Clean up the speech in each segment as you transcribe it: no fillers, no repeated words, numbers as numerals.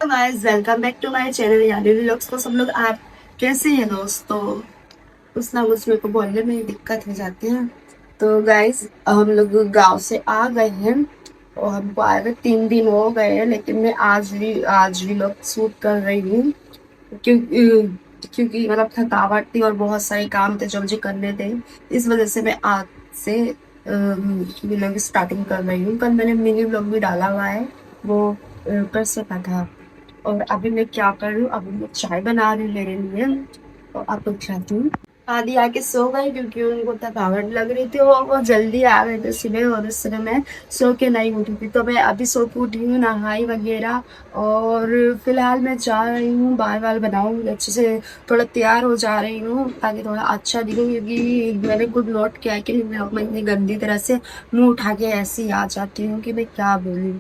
Guys, welcome back to my channel यानी vlogs. तो सब लोग आप कैसे हैं दोस्तों? कुछ ना कुछ मेरे को बोलने में दिक्कत हो जाती है। तो गाइस, हम लोग गांव से आ गए हैं और हमको आए हुए 3 दिन हो गए हैं, लेकिन मैं आज भी लोग शूट कर रही हूँ क्योंकि मतलब थकावट थी और बहुत सारे काम थे जो मुझे करने थे। इस वजह से मैं आज से व्लॉग स्टार्टिंग कर रही हूँ। कल मैंने मिनी व्लॉग भी डाला हुआ है, वो कर सका था। और अभी मैं क्या कर रही हूँ, अभी मैं चाय बना रही हूँ मेरे लिए और आप लोग चाहती हूँ। आदि आके सो गई क्योंकि उनको थकावट लग रही थी और वो जल्दी आ गए थे सुबह, और उस समय मैं सो के नहीं उठी थी। तो मैं अभी सो के उठी हूँ, नहाई वगैरह, और फिलहाल मैं जा रही हूँ बाल बाल बनाऊंगी अच्छे से। थोड़ा तैयार हो जा रही हूँ ताकि थोड़ा अच्छा दिखूं, क्योंकि मैंने खुद नोट किया है कि मैं इतनी गंदी तरह से मुंह उठा के ऐसे ही आ जाती हूँ कि मैं क्या बोलूँ।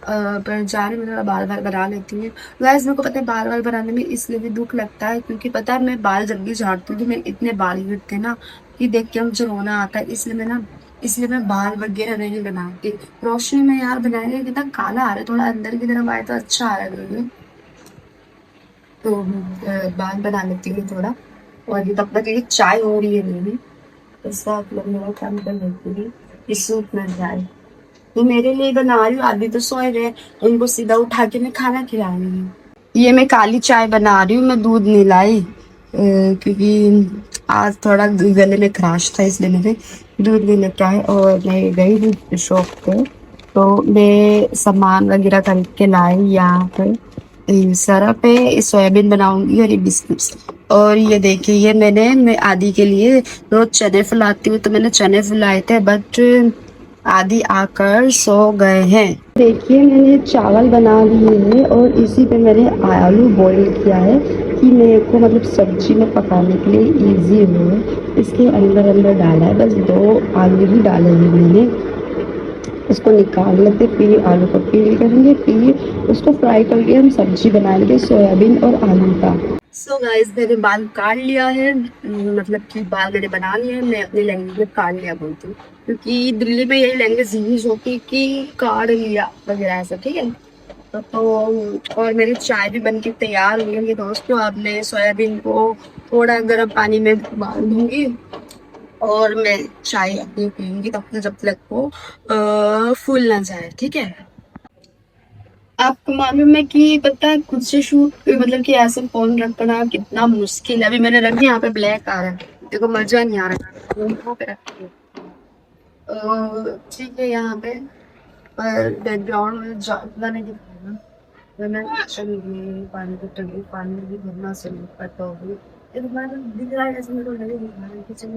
पर जाने में थोड़ा बाल बाल बना लेती हूँ। वैसे मेरे को पता है बाल बाल बनाने में इसलिए भी दुख लगता है क्योंकि पता है मैं बाल जब भी झाड़ती हूँ तो मेरे इतने बाल गिरते हैं ना कि देख के मुझे रोना आता है। इसलिए मैं बाल वगैरह नहीं बनाती। रोशनी में यार बनाएंगे कितना काला आ रहा है, थोड़ा अंदर की तरफ आए तो अच्छा आ रहा है। तो बाल बना लेती हूँ थोड़ा, और ये तब तक ये चाय हो रही है मेरी। इसका आप लोग मेरा काम कर लेती हूँ, ये सूख ना जाए। तो मेरे लिए बना रही हूँ, आदि तो सोए रहे, उनको सीधा उठा के मैं खाना खिला रही हूँ। ये मैं काली चाय बना रही हूँ, मैं दूध नहीं लाई क्योंकि आज थोड़ा गले में खराश था, इसलिए मैंने दूध नहीं लेके आई। और मैं गई थी शॉप पे, तो मैं सामान वगैरह खरीद के लाई यहाँ पे। सरफ है, सोयाबीन बनाऊंगी और ये बिस्किट्स। और ये देखिए, ये मैं आदि के लिए रोज चने फुलाती हूँ, तो मैंने चने फुलाए थे, बट आदि आकर सो गए हैं। देखिए, मैंने चावल बना लिए हैं और इसी पे मैंने आलू बॉईल किया है कि मेरे को मतलब सब्जी में पकाने के लिए इजी हो। इसके अंदर अंदर डाला है, बस 2 आलू ही डाले हैं मैंने। इसको निकाल लेते, फिर आलू को पील करेंगे, फिर उसको फ्राई करके हम सब्जी बनाएंगे सोयाबीन और आलू का। सो गाइस, मैंने बाल काट लिया है, मतलब कि बाल मैंने बना लिए हैं, मैं अपनी लैंग्वेज में काट लिया बोलती हूँ क्योंकि दिल्ली में यही लैंग्वेज यूज होती है कि काट लिया वगैरह ऐसा, ठीक है। और मेरी चाय भी बनके तैयार हो गई है दोस्तों। अब मैं सोयाबीन को थोड़ा गर्म पानी में उबाल दूंगी और मैं चाय अपनी पीऊंगी तब तक, जब तक वो फूल ना जाए, ठीक है। आपको मालूम है कि पता है खुद से शूट मतलब कि ऐसे फोन रखना कितना मुश्किल है। अभी मैंने रख दिया, यहाँ पे ब्लैक आ रहा है, देखो मजा नहीं आ रहा। फोन यहाँ पे रखती हूँ। ठीक है, यहाँ पे पर बैकग्राउंड में इतना नहीं दिखाना। तो मैं चल गई पानी की टंकी, पानी भी भरना शुरू करता हूँ। ये तुम्हारा दिख रहा है जैसे मेरे को नहीं दिख रहा है कि चलो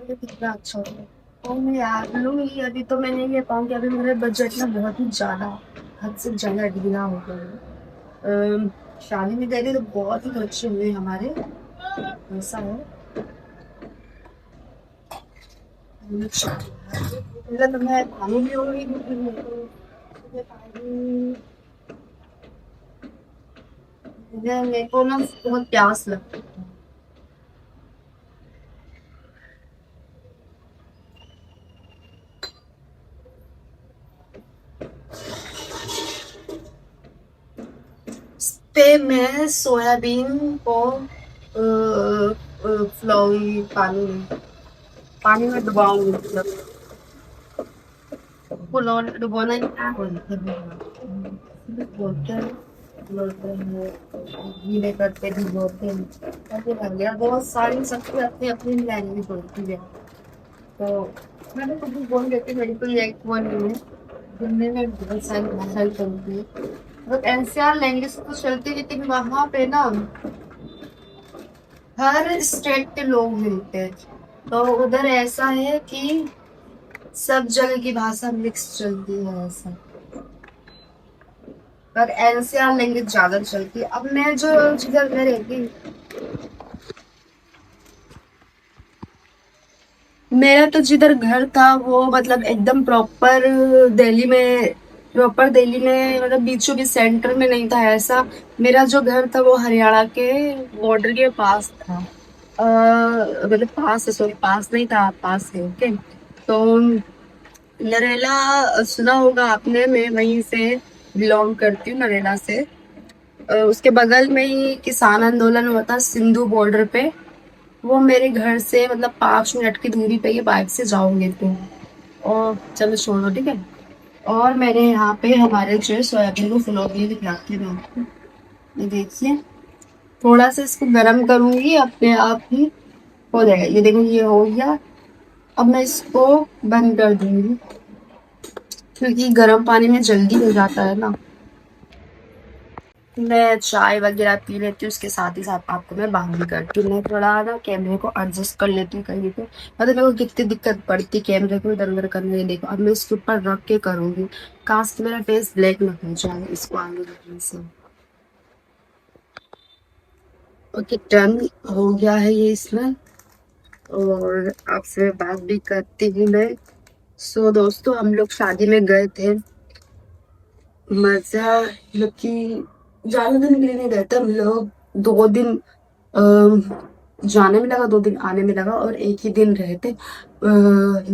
ये कितना अच्छा हो। और मैं यार लूंगी, अभी तो मैं नहीं ले पाऊंगी, अभी मेरा बजट ना बहुत ही ज्यादा, हद से ज्यादा ढीला हो गया है। शादी में गए थे तो बहुत ही खर्चे हुए हमारे, ऐसा है। पहले तो मैं पानी भी होगी क्योंकि मेरे को सुबह मेरे को ना बहुत प्यास लगती है। इस पे मैं सोयाबीन को फ्लोई पानी में डुबाऊंगी, मतलब फुलौन डुबोना ही क्या बोलते हैं, बोलते हैं गीले करके भिगोते हैं, ऐसे कर लिया। बहुत सारी सबकी अपनी अपनी लैंग्वेज होती है, तो मैंने खुद भी बोल देती, मेरी कोई एक वो नहीं है। दुनिया में बहुत सारी भाषाएं चलती है, मतलब एनसीआर लैंग्वेज तो चलती है, लेकिन वहाँ पे ना हर स्टेट के लोग मिलते हैं। तो उधर ऐसा है कि सब जगह की भाषा मिक्स चलती है ऐसा, पर एनसीआर लैंग्वेज ज्यादा चलती है। अब मैं जो जिधर मैं रहती हूँ, मेरा तो जिधर घर था वो मतलब एकदम प्रॉपर दिल्ली में मतलब बीचों बीच सेंटर में नहीं था ऐसा। मेरा जो घर था वो हरियाणा के बॉर्डर के पास था। मतलब पास है, सॉरी पास नहीं था, पास है, ओके। तो नरेला सुना होगा आपने, मैं वहीं से बिलोंग करती हूँ, नरेला से। उसके बगल में ही किसान आंदोलन हुआ था सिंधु बॉर्डर पे। वो मेरे घर से मतलब 5 मिनट की दूरी पे, ये बाइक से जाओगे तो। और चलो छोड़ो, ठीक है। और मैंने यहाँ पे हमारे जो है सोयाबीन को फुलौदी दिखाती हूँ आपको। ये देखिए, थोड़ा सा इसको गर्म करूंगी, अपने आप ही हो जाएगा। ये देखो, ये हो गया। अब मैं इसको बंद कर दूंगी, क्योंकि गर्म पानी में जल्दी हो जाता है ना। मैं चाय वगैरह पी लेती हूँ, उसके साथ ही साथ आपको मैं बात भी करती हूँ। मैं थोड़ा ना कैमरे को एडजस्ट कर लेती हूँ कहीं पे, मतलब मेरे को कितनी दिक्कत पड़ती कैमरे को इधर उधर करने में। देखो, अब मैं इसके ऊपर रख के करूंगी, काश कि मेरा फेस ब्लैक ना हो जाए इसको आगे रखने से। ओके, डन हो गया है ये इसमें। और आपसे बात भी करती हूँ मैं। सो दोस्तों, हम लोग शादी में गए थे। मजा, मतलब कि ज्यादा दिन के लिए नहीं गए थे हम लोग। 2 दिन जाने में लगा, 2 दिन आने में लगा, और एक ही दिन रहे थे।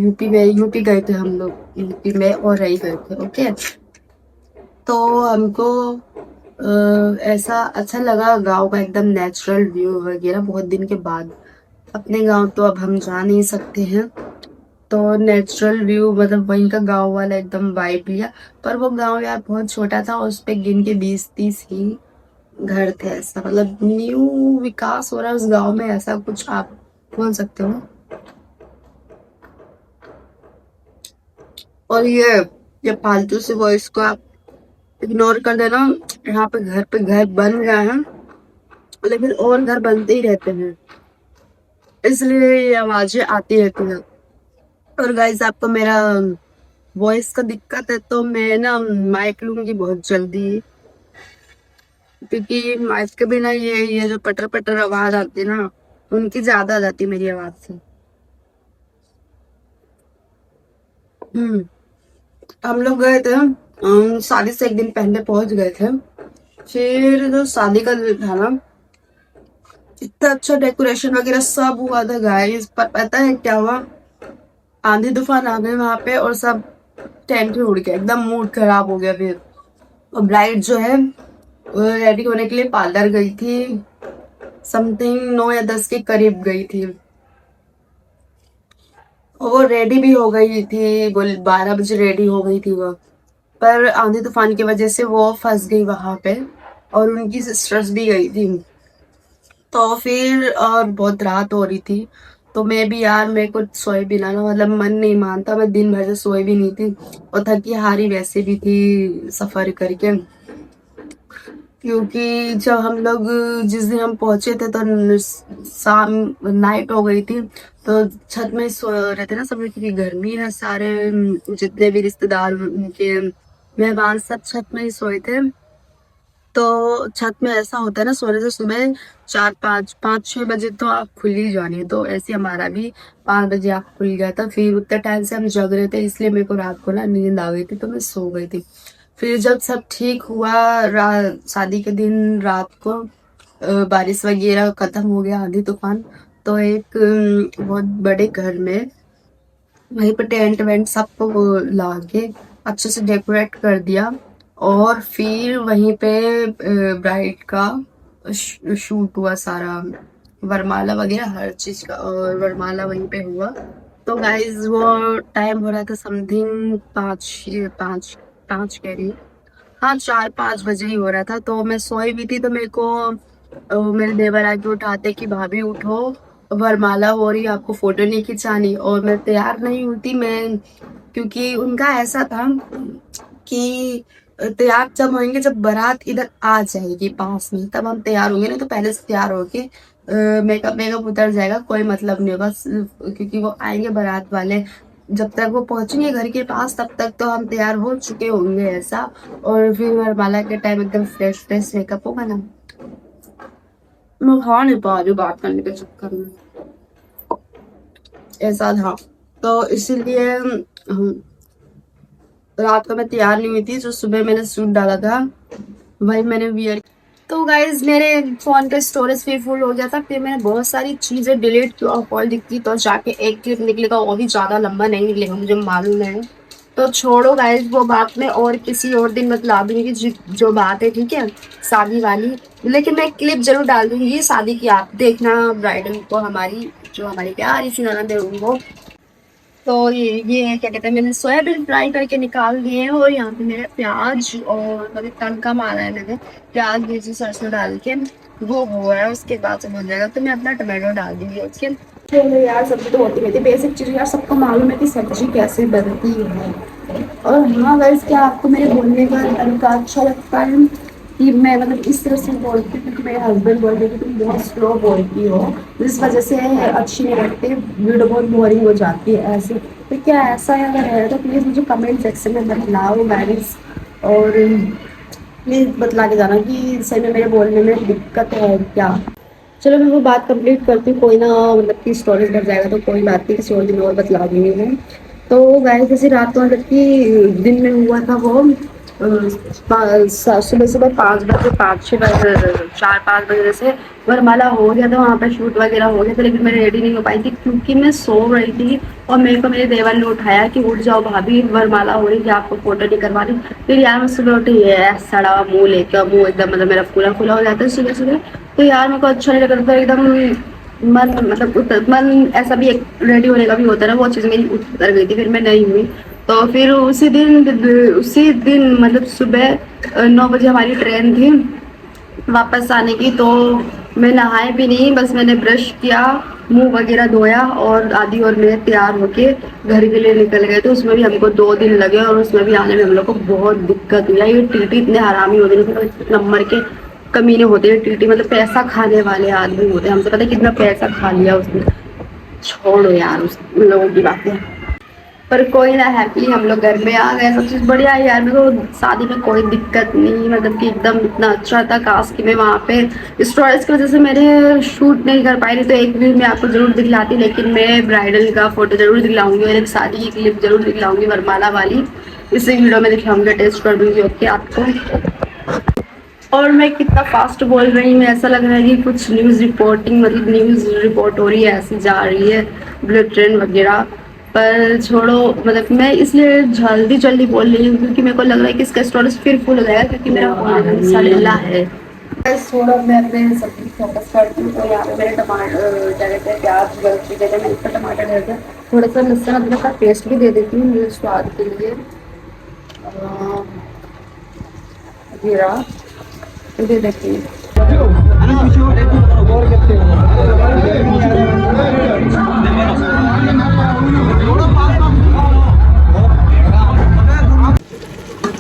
यूपी में, यूपी गए थे हम लोग, यूपी में और रही गए थे। ओके, तो हमको ऐसा अच्छा लगा, गांव का एकदम नेचुरल व्यू वगैरह, बहुत दिन के बाद। अपने गांव तो अब हम जा नहीं सकते हैं, तो नेचुरल व्यू मतलब वहीं का गांव वाला एकदम वाइब लिया। पर वो गांव यार बहुत छोटा था, और उस पे गिन के 20-30 ही घर थे। ऐसा मतलब न्यू विकास हो रहा है उस गांव में, ऐसा कुछ आप बोल सकते हो। और ये फालतू से वॉइस को आप इग्नोर कर देना। यहाँ पे घर बन गए हैं, लेकिन और घर बनते ही रहते हैं, इसलिए ये आवाजें आती रहती हैं। और गाइस, आपको मेरा वॉइस का दिक्कत है तो मैं ना माइक लूंगी बहुत जल्दी, क्योंकि माइक के बिना ये जो पटर पटर आवाज आती है ना, उनकी ज्यादा आ जाती है मेरी आवाज से। हम्म हम लोग गए थे, शादी से एक दिन पहले पहुंच गए थे। फिर जो शादी का दिन था ना, इतना अच्छा डेकोरेशन वगैरह सब हुआ था गाइस। पर पता है क्या हुआ? आंधी तूफान आ गए वहां पे, और सब टेंट उड़ गया, एकदम मूड खराब हो गया। फिर और ब्राइड जो है रेडी होने के लिए पार्लर गई थी, समथिंग 9 या 10 के करीब गई थी। वो रेडी भी हो गई थी, बोल 12 बजे रेडी हो गई थी वो। पर आंधी तूफान की वजह से वो फंस गई वहां पे, और उनकी सिस्टर्स भी गई थी। तो फिर और बहुत रात हो रही थी, तो मैं भी यार, मेरे को सोए भी ना, मतलब मन नहीं मानता, मैं दिन भर से सोई भी नहीं थी, और थकी हारी वैसे भी थी सफर करके। क्योंकि जब हम लोग, जिस दिन हम पहुंचे थे, तो शाम, नाइट हो गई थी। तो छत में सो रहे थे ना सब लोग, क्योंकि गर्मी है। सारे जितने भी रिश्तेदार, उनके मेहमान सब छत में ही सोए थे। तो छत में ऐसा होता है ना, सोने से सुबह 4-5 5-6 बजे तो आँख खुल ही जानी है। तो ऐसे हमारा भी 5 बजे आँख खुल गया था। फिर उतने टाइम से हम जग रहे थे, इसलिए मेरे को रात को ना नींद आ गई थी, तो मैं सो गई थी। फिर जब सब ठीक हुआ, शादी के दिन रात को बारिश वगैरह खत्म हो गया, आंधी तूफान, तो एक बहुत बड़े घर में वहीं पे टेंट वेंट सबको ला के अच्छे से डेकोरेट कर दिया। और फिर वहीं पे ब्राइड का शूट हुआ सारा, वरमाला वगैरह हर चीज का, और वरमाला वहीं पे हुआ। तो गाइज, वो टाइम हो रहा था समथिंग 5 5 5 कह रही हूँ, हाँ 4-5 बजे ही हो रहा था। तो मैं सोई भी थी, तो मेरे को मेरे देवर आके उठाते कि भाभी उठो, वरमाला हो रही है, आपको फोटो नहीं खिंचानी। और मैं तैयार नहीं हुई मैं, क्योंकि उनका ऐसा था कि तैयार जब होंगे जब बारात इधर आ जाएगी पास में, तब हम तैयार होंगे, नहीं तो पहले से तैयार होके मेकअप मेकअप उतर जाएगा, कोई मतलब नहीं होगा। क्योंकि वो आएंगे बारात वाले, जब तक वो पहुंचेंगे घर के पास, तब तक तो हम तैयार हो चुके होंगे ऐसा। और फिर वरमाला के टाइम एकदम फ्रेश फ्रेश मेकअप होगा ना। मैं खा नहीं पा रही हूँ बात करने के चक्कर में, ऐसा था। तो इसीलिए रात को मैं तैयार नहीं हुई थी, जो सुबह मैंने सूट डाला था वही मैंने वियर। तो गाइज, मेरे फोन का स्टोरेज फिर फुल हो गया था, फिर मैंने बहुत सारी चीजें डिलीट की, और कॉल दिखती तो जाके एक क्लिप निकलेगा, वो भी ज्यादा लंबा नहीं निकलेगा, मुझे मालूम है। तो छोड़ो गाइस वो बात, में और किसी और दिन मतलब दूंगी जो बात है, ठीक है, शादी वाली। लेकिन मैं क्लिप जरूर डाल दूंगी शादी की, आप देखना ब्राइडल को, हमारी जो हमारी प्यारी सी ननद है उनको। तो ये क्या कहते हैं, मैंने सोयाबीन फ्राई करके निकाल दिए हैं, और यहाँ पे मेरे प्याज और मतलब तड़का मारा है मैंने, प्याज मिर्ची सरसों डाल के, वो हो रहा है, उसके बाद से बन जाएगा तो मैं अपना टमाटो डाल दूंगी उसके। चलो यार, सब्जी तो होती रहती है, बेसिक चीज़ यार सबको मालूम है कि सब्जी कैसे बनती है। और हाँ वैसे, क्या आपको मेरे बोलने का तरीका अच्छा लगता है कि मैं मतलब इस तरह से बोलती हूँ, क्योंकि मेरे हस्बैंड बोलते हैं कि तुम बहुत स्लो बोलती हो, जिस वजह से अच्छी नहीं लगती, वीडियो बहुत बोरिंग हो जाती है ऐसे। तो क्या ऐसा है, अगर है तो प्लीज़ मुझे कमेंट सेक्शन में बतलाओ गाइस, और प्लीज़ बतला के जाना कि सही में मेरे बोलने में दिक्कत है क्या। चलो मैं वो बात कंप्लीट करती हूँ, कोई ना, मतलब कि स्टोरेज बढ़ जाएगा तो कोई बात नहीं, किसी और दिन और बतला दूंगी मैं। तो गाइस जैसे रात को मतलब कि दिन में हुआ था वो, सुबह सुबह 5 बजे, 5-6 बजे, 4-5 बजे से वरमाला हो गया था, वहाँ पे शूट वगैरह हो गया था, लेकिन मैं रेडी नहीं हो पाई थी क्योंकि मैं सो रही थी। और मेरे को मेरे देवर ने उठाया कि उठ जाओ भाभी, वरमाला हो रही है, आपको फोटो नहीं करवा रही। फिर यार मैं सुबह उठी है, सड़ा हुआ मुंह लेकर, मुंह एकदम मतलब मेरा पूरा खुला हो जाता है सुबह सुबह। तो यार मेरे को अच्छा नहीं लग रहा था एकदम, मन मतलब मन ऐसा भी रेडी होने का भी होता है ना, वो चीज़ मेरी उतर गई थी, फिर मैं नहीं हुई। तो फिर उसी दिन मतलब सुबह 9 बजे हमारी ट्रेन थी वापस आने की। तो मैं नहाए भी नहीं, बस मैंने ब्रश किया, मुंह वगैरह धोया, और आदि और मैं तैयार होके घर के लिए निकल गए। तो उसमें भी हमको 2 दिन लगे, और उसमें भी आने में हम लोग को बहुत दिक्कत हुई। ये टीटी इतने हरामी होते हैं, नंबर के कमीने होते हैं टीटी, मतलब पैसा खाने वाले आदमी होते हैं, हमसे पता है कितना पैसा खा लिया उसने। छोड़ो यार उस उन लोगों की बातें। पर कोई ना, हैप्पी हम लोग घर में आ गए, सब चीज़ बढ़िया है यार। मेरे को शादी में कोई दिक्कत नहीं, मतलब कि एकदम इतना अच्छा था। काश कि मैं वहाँ पे स्टोरेज की वजह से मैंने शूट नहीं कर पाई थी, तो एक व्यू मैं आपको जरूर दिखलाती, लेकिन मैं ब्राइडल का फोटो जरूर दिखलाऊंगी, और एक शादी की क्लिप जरूर दिखलाऊंगी वरमाला वाली, इसी वीडियो में दिखाऊंगी, टेस्ट कर दूंगी ओके आपको। और मैं कितना फास्ट बोल रही हूँ, ऐसा लग रहा है कि कुछ न्यूज़ रिपोर्टिंग, मतलब न्यूज़ रिपोर्ट हो रही है, ऐसी जा रही है बुलेट ट्रेन वगैरह। पर छोड़ो, मतलब मैं इसलिए जल्दी जल्दी बोल रही हूँ क्योंकि मेरे को लग रहा है कि इसका स्टोरेज फिर फुल हो जाएगा, क्योंकि मेरा फोन सड़ेला है। बस थोड़ा मैं अपने सब्जी फोकस करती हूँ। तो यहाँ पे मेरे टमाटर क्या कहते हैं, प्याज गल चुके थे, मैं इसका टमाटर डाल दिया, थोड़ा सा लहसुन अदरक का पेस्ट भी दे देती हूँ मेरे स्वाद के लिए, जीरा दे देती हूँ।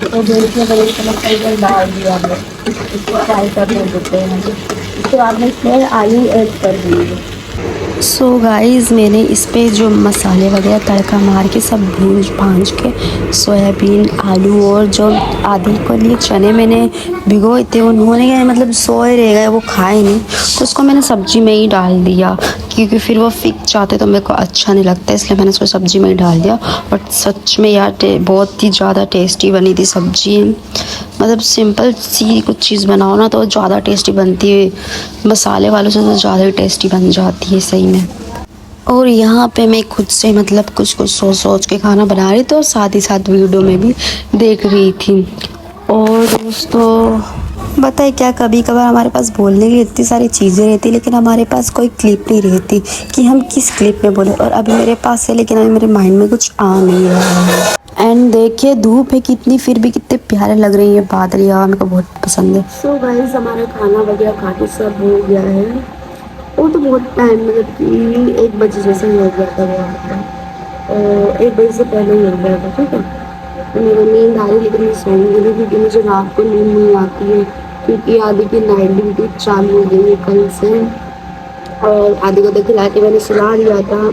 तो देखिए बड़े चमक इधर डाल दिया हमने, इसको फ्राई करने देते हैं। उसके बाद में इसमें आलू ऐड कर देंगे। सो गाइस मैंने इस पे जो मसाले वगैरह तड़का मार के सब भून भांज के, सोयाबीन आलू और जो आधी को लिए चने मैंने भिगोए थे, उन्होंने मतलब सोए रह गए, वो खाए नहीं, तो उसको मैंने सब्जी में ही डाल दिया, क्योंकि फिर वो फिक जाते तो मेरे को अच्छा नहीं लगता, इसलिए मैंने उसको सब्जी में ही डाल दिया। और सच में यार बहुत ही ज़्यादा टेस्टी बनी थी सब्जी, मतलब सिंपल सी कुछ चीज़ बनाओ ना तो ज़्यादा टेस्टी बनती है, मसाले वालों से तो ज़्यादा टेस्टी बन जाती है सही में। और यहाँ पे मैं खुद से मतलब कुछ कुछ सोच सोच के खाना बना रही थी, और साथ ही साथ वीडियो में भी देख रही थी। और दोस्तों बताए क्या, कभी कभार हमारे पास बोलने के लिए इतनी सारी चीज़ें रहती, लेकिन हमारे पास कोई क्लिप नहीं रहती कि हम किस क्लिप में बोले। और अभी मेरे पास है, लेकिन अभी मेरे माइंड में कुछ आ नहीं रहा है। एंड देखिए धूप है कितनी, फिर भी कितने प्यारे लग रही है बादलियाँ, मेरे को बहुत पसंद है। सो गाइस हमारा खाना वगैरह खा के सब हो गया है। वो तो बहुत टाइम, मतलब कि 1 बजे जैसे ही हो गया था वहाँ पर, और 1 बजे से पहले ही हो गया था, ठीक है। तो मेरी नींद आ रही, लेकिन मैं सोऊंगी नहीं क्योंकि मुझे रात को नींद नहीं आती है, क्योंकि आदि की नाइट ड्यूटी चालू हो गई है कल से, और आदि को तो खिला के मैंने सुला दिया था।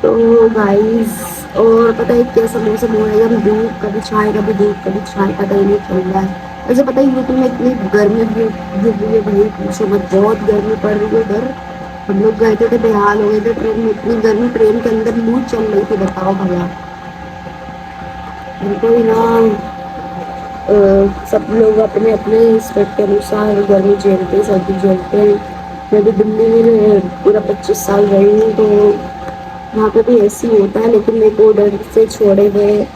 तो गाइस, और पता है कैसा मौसम हो रहा है, कभी धूप कभी छाए, कभी धूप कभी छाए, पता ही नहीं चल रहा है। वैसे पता ही यूट्यूब में इतनी गर्मी गिर रही है भाई, पूछो मत, बहुत गर्मी पड़ रही है उधर। हम लोग गए थे तो बेहाल हो गए थे ट्रेन में, इतनी गर्मी, ट्रेन के अंदर लू चल रही थी, बताओ भला। उनको ही ना सब लोग अपने अपने स्टेट के अनुसार गर्मी झेलते हैं, सर्दी झेलते हैं। मैं भी दिल्ली में पूरा 25 साल रही हूँ, तो वहाँ पे भी ऐसे ही होता है, लेकिन मेरे को डर से छोड़े गए।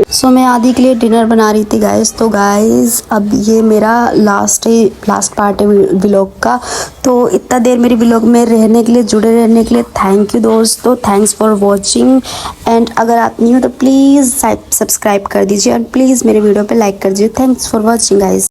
सो मैं आदि के लिए डिनर बना रही थी गाइस। तो गाइस अब ये मेरा लास्ट पार्ट है व्लॉग का। तो इतना देर मेरी व्लॉग में रहने के लिए, जुड़े रहने के लिए थैंक यू दोस्तों, थैंक्स फॉर वॉचिंग। एंड अगर आप नहीं हो तो प्लीज़ सब्सक्राइब कर दीजिए और प्लीज़ मेरे वीडियो पे लाइक कर दीजिए। Thanks for watching guys.